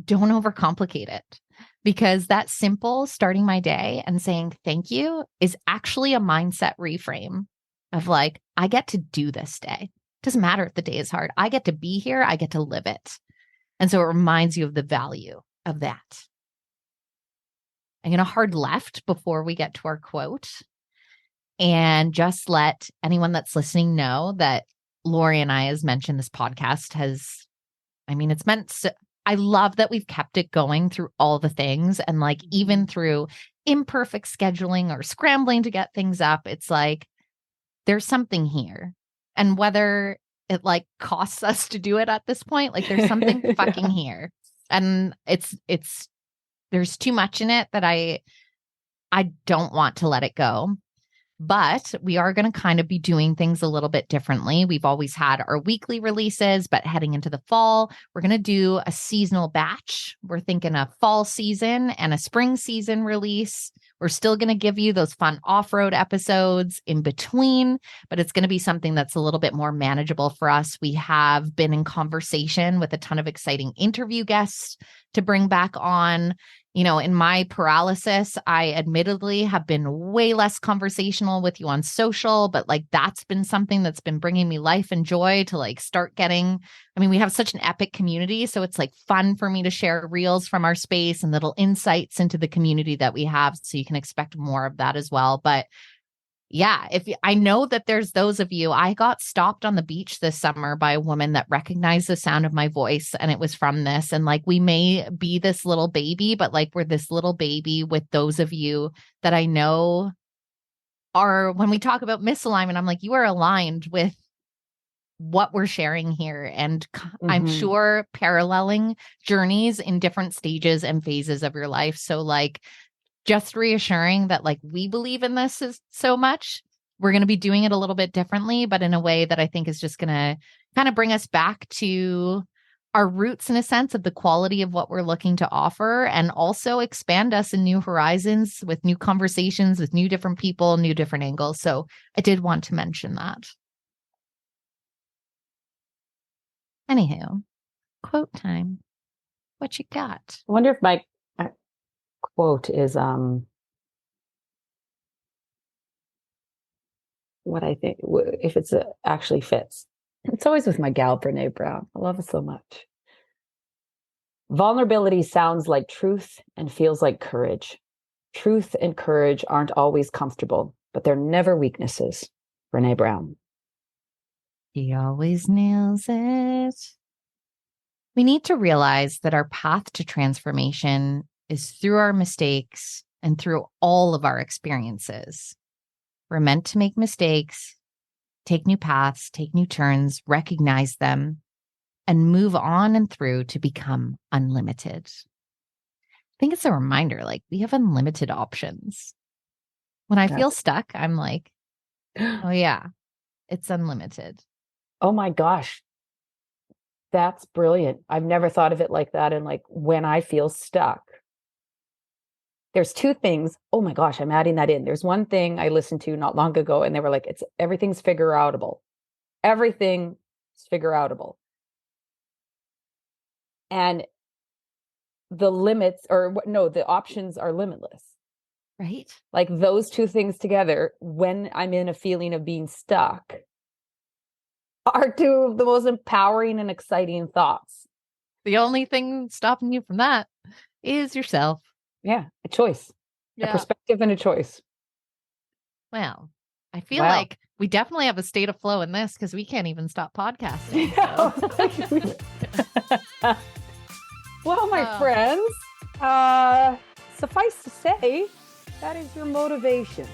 don't overcomplicate it. Because that simple starting my day and saying thank you is actually a mindset reframe of like, I get to do this day. Doesn't matter if the day is hard. I get to be here. I get to live it. And so it reminds you of the value of that. I'm going to hard left before we get to our quote and just let anyone that's listening know that Lori and I, as mentioned, this podcast has, it's meant so, I love that we've kept it going through all the things. And like, even through imperfect scheduling or scrambling to get things up, it's like, there's something here. And whether it like costs us to do it at this point, like there's something fucking here. And it's, there's too much in it that I don't want to let it go. But we are going to kind of be doing things a little bit differently. We've always had our weekly releases, but heading into the fall, we're going to do a seasonal batch. We're thinking a fall season and a spring season release. We're still going to give you those fun off-road episodes in between, but it's going to be something that's a little bit more manageable for us. We have been in conversation with a ton of exciting interview guests to bring back on. You know, in my paralysis, I admittedly have been way less conversational with you on social, but like that's been something that's been bringing me life and joy to like start getting. I mean, we have such an epic community, so it's like fun for me to share reels from our space and little insights into the community that we have. So you can expect more of that as well. But yeah, I know that there's those of you, I got stopped on the beach this summer by a woman that recognized the sound of my voice, and it was from this. And like, we may be this little baby, but like, we're this little baby with those of you that I know are, when we talk about misalignment, I'm like, you are aligned with what we're sharing here. And I'm sure paralleling journeys in different stages and phases of your life. So like, just reassuring that like we believe in this is so much. We're going to be doing it a little bit differently, but in a way that I think is just going to kind of bring us back to our roots in a sense of the quality of what we're looking to offer, and also expand us in new horizons with new conversations with new different people, new different angles. So I did want to mention that. Anywho, quote time. What you got? I wonder if my quote is what I think, if it's actually fits. It's always with my gal Brene Brown. I love it so much. Vulnerability sounds like truth and feels like courage. Truth and courage aren't always comfortable, but they're never weaknesses. Brene Brown. He always nails it. We need to realize that our path to transformation is through our mistakes and through all of our experiences. We're meant to make mistakes, take new paths, take new turns, recognize them, and move on and through to become unlimited. I think it's a reminder, like we have unlimited options. When I feel stuck, I'm like, oh yeah, it's unlimited. Oh my gosh. That's brilliant. I've never thought of it like that. And like when I feel stuck, there's two things. Oh my gosh, I'm adding that in. There's one thing I listened to not long ago, and they were like, everything's figure outable. Everything is figure outable. And the options are limitless. Right? Like those two things together, when I'm in a feeling of being stuck, are two of the most empowering and exciting thoughts. The only thing stopping you from that is yourself. Yeah, a choice, a perspective and a choice. Well, I feel like we definitely have a state of flow in this because we can't even stop podcasting. So. Well, my friends, suffice to say, that is your motivation.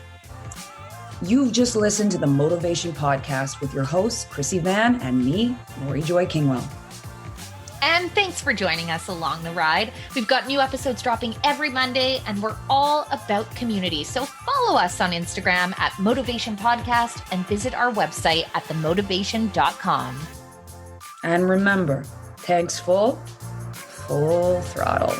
You've just listened to the Motivation Podcast with your hosts, Chrissy Van and me, Lori Joy Kingwell. And thanks for joining us along the ride. We've got new episodes dropping every Monday, and we're all about community. So follow us on Instagram at Motivation Podcast and visit our website at themotivation.com. And remember, tanks full throttle.